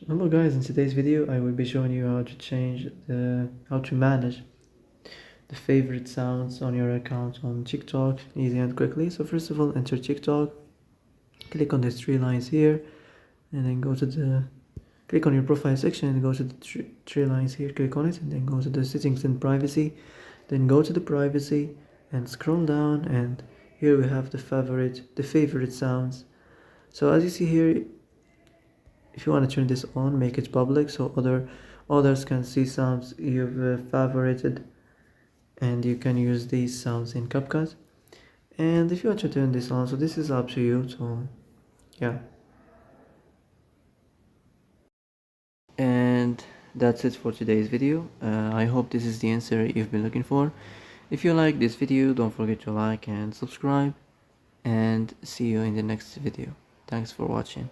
Hello guys, in today's video I will be showing you how to manage the favorite sounds on your account on TikTok easy and quickly. So first of all, enter TikTok, click on these three lines here, and then click on your profile section and go to the three lines here, click on it, and then go to the settings and privacy, then go to the privacy and scroll down, and here we have the favorite sounds. So as you see here, if you want to turn this on, make it public so others can see sounds you've favorited, and you can use these sounds in CapCut. And if you want to turn this on, so this is up to you. So yeah, and that's it for today's video. I hope this is the answer you've been looking for. If you like this video, don't forget to like and subscribe, and see you in the next video. Thanks for watching.